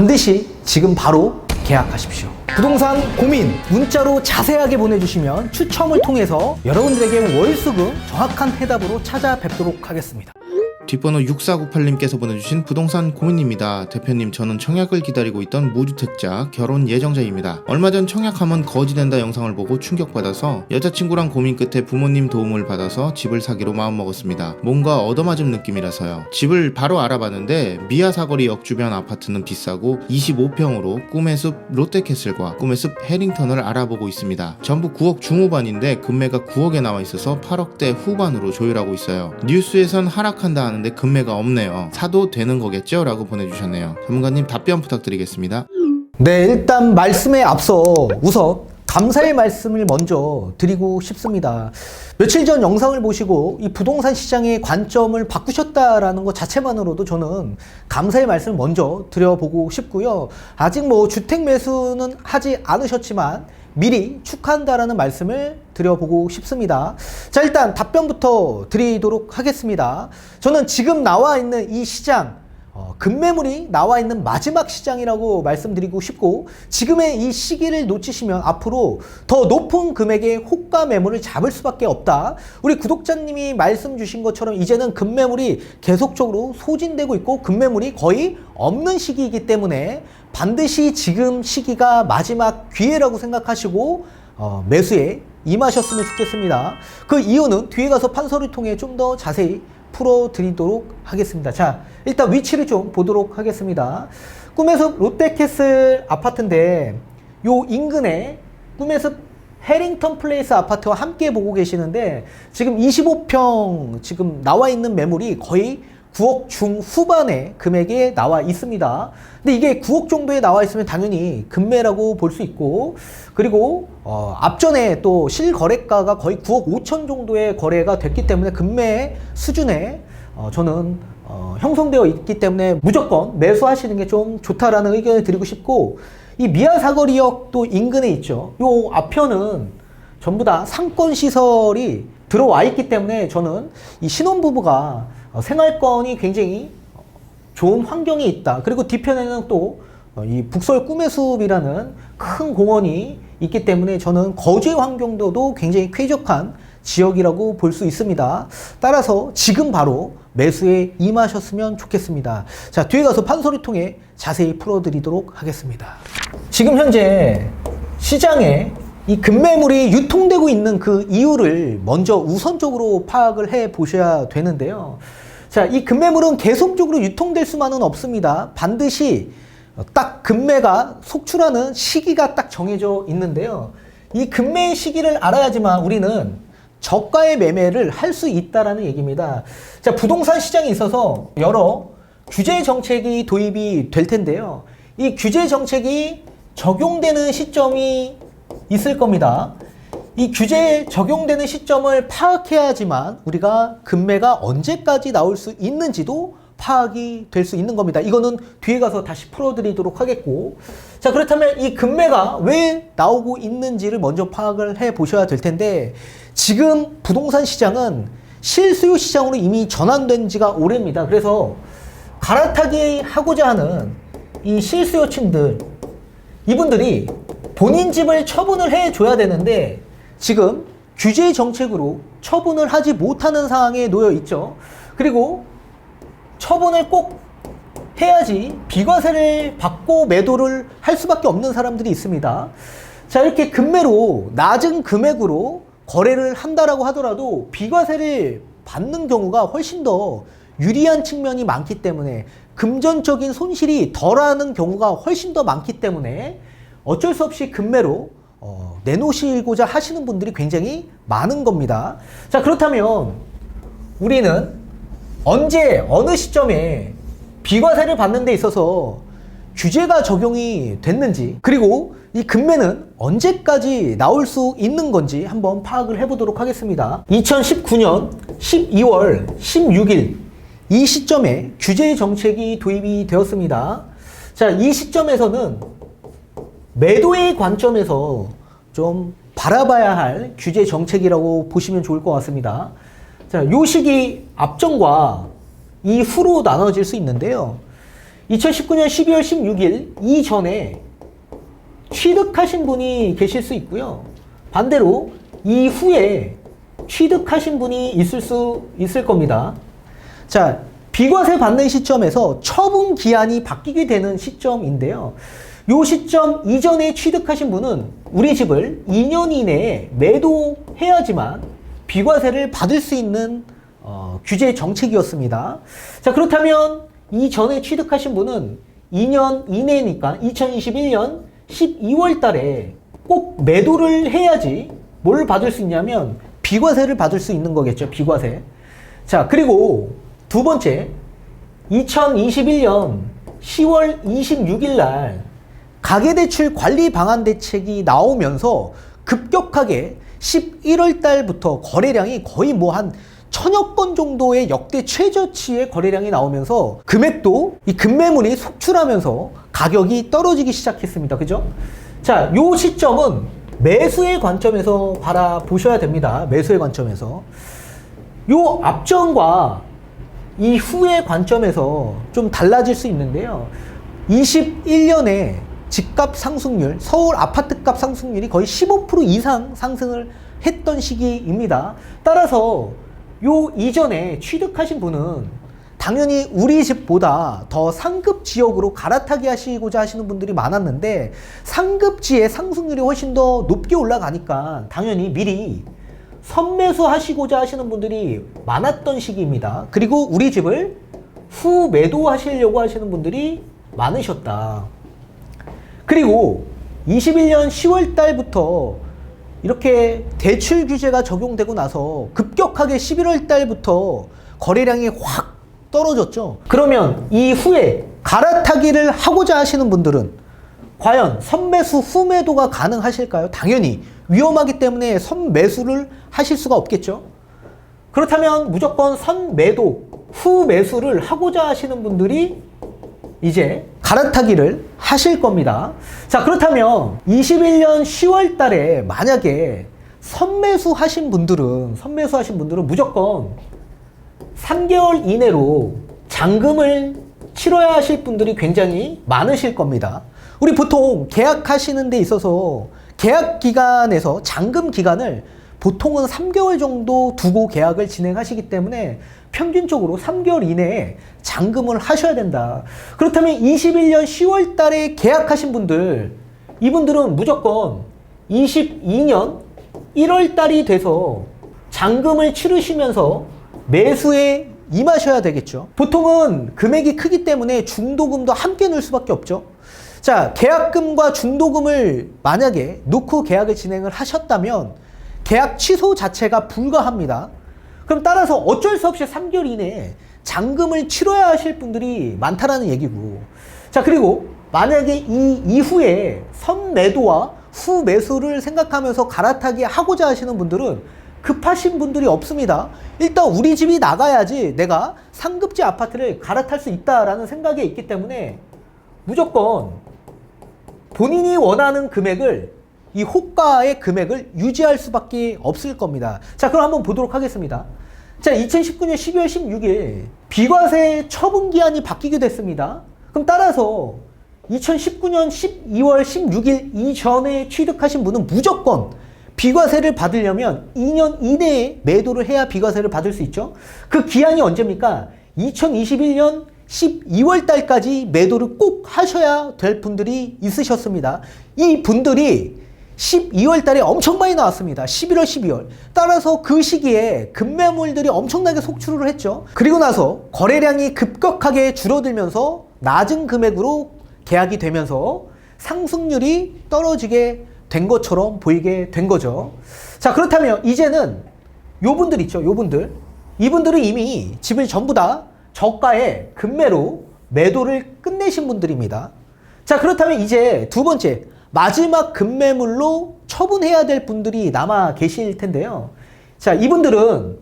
반드시 지금 바로 계약하십시오. 부동산 고민 문자로 자세하게 보내주시면 추첨을 통해서 여러분들에게 월수금 정확한 해답으로 찾아뵙도록 하겠습니다. 뒷번호 6498님께서 보내주신 부동산 고민입니다. 대표님, 저는 청약을 기다리고 있던 무주택자 결혼 예정자입니다. 얼마 전 청약하면 거지된다 영상을 보고 충격받아서 여자친구랑 고민 끝에 부모님 도움을 받아서 집을 사기로 마음먹었습니다. 뭔가 얻어맞은 느낌이라서요. 집을 바로 알아봤는데 미아사거리역 주변 아파트는 비싸고 25평으로 꿈의 숲 롯데캐슬과 꿈의 숲 해링턴을 알아보고 있습니다. 전부 9억 중후반인데 금매가 9억에 나와 있어서 8억대 후반으로 조율하고 있어요. 뉴스에선 하락한다 하는데 금매가 없네요. 사도 되는 거겠죠? 라고 보내주셨네요. 전문가님 답변 부탁드리겠습니다. 네, 일단 말씀에 앞서 우선 감사의 말씀을 먼저 드리고 싶습니다. 며칠 전 영상을 보시고 이 부동산 시장의 관점을 바꾸셨다라는 것 자체만으로도 저는 감사의 말씀을 먼저 드려보고 싶고요. 아직 뭐 주택 매수는 하지 않으셨지만 미리 축하한다라는 말씀을 드려보고 싶습니다. 자, 일단 답변부터 드리도록 하겠습니다. 저는 지금 나와 있는 이 시장, 급매물이 나와 있는 마지막 시장이라고 말씀드리고 싶고, 지금의 이 시기를 놓치시면 앞으로 더 높은 금액의 호가 매물을 잡을 수밖에 없다. 우리 구독자님이 말씀 주신 것처럼 이제는 급매물이 계속적으로 소진되고 있고 급매물이 거의 없는 시기이기 때문에 반드시 지금 시기가 마지막 기회라고 생각하시고 매수에 임하셨으면 좋겠습니다. 그 이유는 뒤에 가서 판서를 통해 좀 더 자세히 풀어드리도록 하겠습니다. 자, 일단 위치를 좀 보도록 하겠습니다. 꿈의 숲 롯데캐슬 아파트인데 요 인근에 꿈의 숲 해링턴 플레이스 아파트와 함께 보고 계시는데 지금 25평 지금 나와 있는 매물이 거의 9억 중후반의 금액에 나와 있습니다. 근데 이게 9억 정도에 나와 있으면 당연히 급매라고 볼 수 있고, 그리고 앞전에 또 실거래가가 거의 9억 5천 정도의 거래가 됐기 때문에 급매 수준에 저는 형성되어 있기 때문에 무조건 매수하시는 게 좀 좋다라는 의견을 드리고 싶고, 이 미아사거리역도 인근에 있죠. 요 앞편은 전부 다 상권시설이 들어와 있기 때문에 저는 이 신혼부부가 생활권이 굉장히 좋은 환경이 있다. 그리고 뒤편에는 또 이 북서울 꿈의 숲이라는 큰 공원이 있기 때문에 저는 거주의 환경도도 굉장히 쾌적한 지역이라고 볼 수 있습니다. 따라서 지금 바로 매수에 임하셨으면 좋겠습니다. 자, 뒤에 가서 판소리 통해 자세히 풀어드리도록 하겠습니다. 지금 현재 시장에 이 급매물이 유통되고 있는 그 이유를 먼저 우선적으로 파악을 해 보셔야 되는데요. 자, 이 급매물은 계속적으로 유통될 수만은 없습니다. 반드시 딱 급매가 속출하는 시기가 딱 정해져 있는데요. 이 급매의 시기를 알아야지만 우리는 저가의 매매를 할 수 있다라는 얘기입니다. 자, 부동산 시장에 있어서 여러 규제 정책이 도입이 될 텐데요. 이 규제 정책이 적용되는 시점이 있을 겁니다. 이 규제에 적용되는 시점을 파악해야지만 우리가 급매가 언제까지 나올 수 있는지도 파악이 될 수 있는 겁니다. 이거는 뒤에 가서 다시 풀어드리도록 하겠고, 자, 그렇다면 이 급매가 왜 나오고 있는지를 먼저 파악을 해 보셔야 될 텐데, 지금 부동산 시장은 실수요 시장으로 이미 전환된 지가 오래입니다. 그래서 갈아타기 하고자 하는 이 실수요층들, 이분들이 본인 집을 처분을 해줘야 되는데 지금 규제 정책으로 처분을 하지 못하는 상황에 놓여 있죠. 그리고 처분을 꼭 해야지 비과세를 받고 매도를 할 수밖에 없는 사람들이 있습니다. 자, 이렇게 급매로 낮은 금액으로 거래를 한다라고 하더라도 비과세를 받는 경우가 훨씬 더 유리한 측면이 많기 때문에, 금전적인 손실이 덜하는 경우가 훨씬 더 많기 때문에 어쩔 수 없이 급매로 내놓으시고자 하시는 분들이 굉장히 많은 겁니다. 자, 그렇다면 우리는 언제 어느 시점에 비과세를 받는 데 있어서 규제가 적용이 됐는지, 그리고 이 급매는 언제까지 나올 수 있는 건지 한번 파악을 해보도록 하겠습니다. 2019년 12월 16일 이 시점에 규제 정책이 도입이 되었습니다. 자, 이 시점에서는 매도의 관점에서 좀 바라봐야 할 규제 정책이라고 보시면 좋을 것 같습니다. 자, 요 시기 앞전과 이후로 나눠질 수 있는데요. 2019년 12월 16일 이전에 취득하신 분이 계실 수 있고요. 반대로 이후에 취득하신 분이 있을 겁니다. 자, 비과세 받는 시점에서 처분 기한이 바뀌게 되는 시점인데요. 요 시점 이전에 취득하신 분은 우리 집을 2년 이내에 매도해야지만 비과세를 받을 수 있는 규제 정책이었습니다. 자, 그렇다면 이전에 취득하신 분은 2년 이내니까 2021년 12월 달에 꼭 매도를 해야지 뭘 받을 수 있냐면 비과세를 받을 수 있는 거겠죠. 비과세. 자, 그리고 두 번째, 2021년 10월 26일 날 가계대출 관리 방안 대책이 나오면서 급격하게 11월 달부터 거래량이 거의 뭐 한 1000여 건 정도의 역대 최저치의 거래량이 나오면서 금액도 이 급매물이 속출하면서 가격이 떨어지기 시작했습니다. 그죠? 자, 요 시점은 매수의 관점에서 바라보셔야 됩니다. 매수의 관점에서. 요 앞전과 이후의 관점에서 좀 달라질 수 있는데요. 21년에 집값 상승률, 서울 아파트값 상승률이 거의 15% 이상 상승을 했던 시기입니다. 따라서 요 이전에 취득하신 분은 당연히 우리 집보다 더 상급 지역으로 갈아타기 하시고자 하시는 분들이 많았는데 상급지의 상승률이 훨씬 더 높게 올라가니까 당연히 미리 선매수 하시고자 하시는 분들이 많았던 시기입니다. 그리고 우리 집을 후 매도하시려고 하시는 분들이 많으셨다. 그리고 21년 10월 달부터 이렇게 대출 규제가 적용되고 나서 급격하게 11월 달부터 거래량이 확 떨어졌죠. 그러면 이후에 갈아타기를 하고자 하시는 분들은 과연 선매수 후매도가 가능하실까요? 당연히 위험하기 때문에 선매수를 하실 수가 없겠죠. 그렇다면 무조건 선매도 후매수를 하고자 하시는 분들이 이제 갈아타기를 하실 겁니다. 자, 그렇다면 21년 10월 달에 만약에 선매수 하신 분들은 무조건 3개월 이내로 잔금을 치러야 하실 분들이 굉장히 많으실 겁니다. 우리 보통 계약하시는 데 있어서 계약 기간에서 잔금 기간을 보통은 3개월 정도 두고 계약을 진행하시기 때문에 평균적으로 3개월 이내에 잔금을 하셔야 된다. 그렇다면 21년 10월 달에 계약하신 분들, 이분들은 무조건 22년 1월 달이 돼서 잔금을 치르시면서 매수에 임하셔야 되겠죠. 보통은 금액이 크기 때문에 중도금도 함께 넣을 수밖에 없죠. 자, 계약금과 중도금을 만약에 놓고 계약을 진행을 하셨다면 계약 취소 자체가 불가합니다. 그럼 따라서 어쩔 수 없이 3개월 이내에 잔금을 치러야 하실 분들이 많다라는 얘기고. 자, 그리고 만약에 이 이후에 선매도와 후매수를 생각하면서 갈아타기 하고자 하시는 분들은 급하신 분들이 없습니다. 일단 우리 집이 나가야지 내가 상급지 아파트를 갈아탈 수 있다라는 생각에 있기 때문에 무조건 본인이 원하는 금액을, 이 호가의 금액을 유지할 수밖에 없을 겁니다. 자, 그럼 한번 보도록 하겠습니다. 자, 2019년 12월 16일 비과세 처분 기한이 바뀌게 됐습니다. 그럼 따라서 2019년 12월 16일 이전에 취득하신 분은 무조건 비과세를 받으려면 2년 이내에 매도를 해야 비과세를 받을 수 있죠. 그 기한이 언제입니까? 2021년 12월 달까지 매도를 꼭 하셔야 될 분들이 있으셨습니다. 이 분들이 12월 달에 엄청 많이 나왔습니다. 11월, 12월. 따라서 그 시기에 급매물들이 엄청나게 속출을 했죠. 그리고 나서 거래량이 급격하게 줄어들면서 낮은 금액으로 계약이 되면서 상승률이 떨어지게 된 것처럼 보이게 된 거죠. 자, 그렇다면 이제는 요분들 있죠. 요분들. 이분들은 이미 집을 전부 다 저가의 급매로 매도를 끝내신 분들입니다. 자, 그렇다면 이제 두 번째, 마지막 급매물로 처분해야 될 분들이 남아 계실 텐데요. 자, 이분들은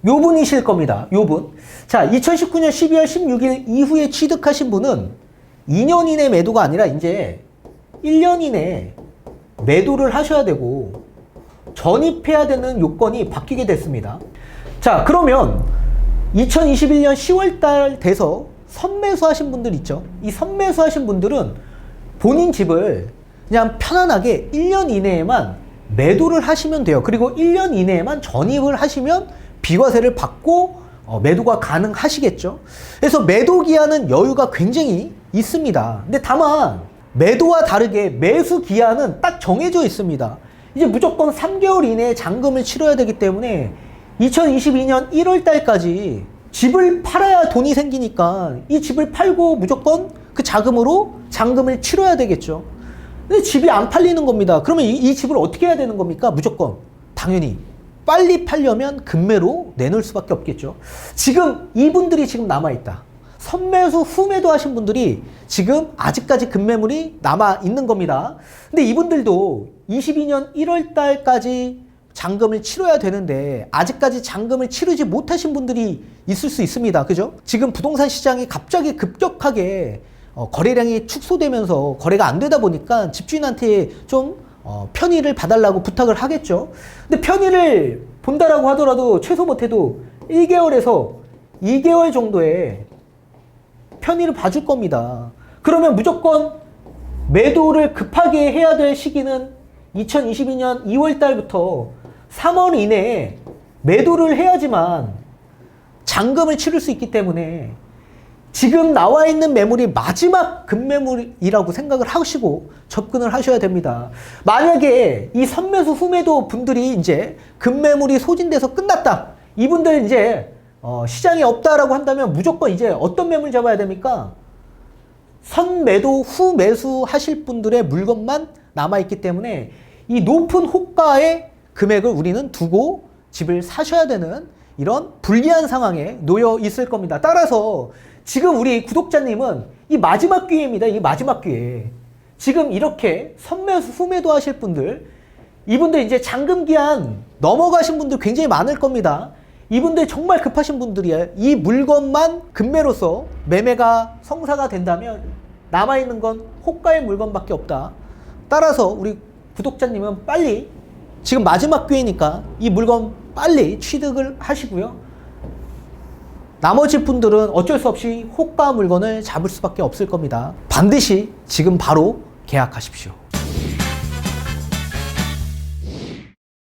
요분이실 겁니다. 요분. 자, 2019년 12월 16일 이후에 취득하신 분은 2년 이내 매도가 아니라 이제 1년 이내 매도를 하셔야 되고 전입해야 되는 요건이 바뀌게 됐습니다. 자, 그러면 2021년 10월 달 돼서 선매수 하신 분들 있죠. 이 선매수 하신 분들은 본인 집을 그냥 편안하게 1년 이내에만 매도를 하시면 돼요. 그리고 1년 이내에만 전입을 하시면 비과세를 받고 매도가 가능하시겠죠. 그래서 매도 기한은 여유가 굉장히 있습니다. 근데 다만 매도와 다르게 매수 기한은 딱 정해져 있습니다. 이제 무조건 3개월 이내에 잔금을 치러야 되기 때문에 2022년 1월 달까지 집을 팔아야 돈이 생기니까 이 집을 팔고 무조건 그 자금으로 잔금을 치러야 되겠죠. 근데 집이 안 팔리는 겁니다. 그러면 이 집을 어떻게 해야 되는 겁니까? 무조건 당연히 빨리 팔려면 금매로 내놓을 수밖에 없겠죠. 지금 이분들이 지금 남아있다. 선매수 후매도 하신 분들이 지금 아직까지 금매물이 남아있는 겁니다. 근데 이분들도 22년 1월 달까지 잔금을 치러야 되는데 아직까지 잔금을 치르지 못하신 분들이 있을 수 있습니다. 그죠? 지금 부동산 시장이 갑자기 급격하게 거래량이 축소되면서 거래가 안 되다 보니까 집주인한테 좀 편의를 봐달라고 부탁을 하겠죠. 근데 편의를 본다라고 하더라도 최소 못해도 1개월에서 2개월 정도의 편의를 봐줄 겁니다. 그러면 무조건 매도를 급하게 해야 될 시기는 2022년 2월 달부터 3월 이내에 매도를 해야지만 잔금을 치를 수 있기 때문에 지금 나와 있는 매물이 마지막 금매물이라고 생각을 하시고 접근을 하셔야 됩니다. 만약에 이 선매수 후매도 분들이 이제 금매물이 소진돼서 끝났다. 이분들 이제 시장이 없다라고 한다면 무조건 이제 어떤 매물 잡아야 됩니까? 선매도 후매수 하실 분들의 물건만 남아있기 때문에 이 높은 호가의 금액을 우리는 두고 집을 사셔야 되는 이런 불리한 상황에 놓여 있을 겁니다. 따라서 지금 우리 구독자님은 이 마지막 기회입니다. 이 마지막 기회. 지금 이렇게 선매수 후매도 하실 분들, 이분들 이제 잔금 기한 넘어가신 분들 굉장히 많을 겁니다. 이분들 정말 급하신 분들이에요. 이 물건만 금매로서 매매가 성사가 된다면 남아있는 건 호가의 물건밖에 없다. 따라서 우리 구독자님은 빨리 지금 마지막 기회니까 이 물건 빨리 취득을 하시고요. 나머지 분들은 어쩔 수 없이 호가 물건을 잡을 수밖에 없을 겁니다. 반드시 지금 바로 계약하십시오.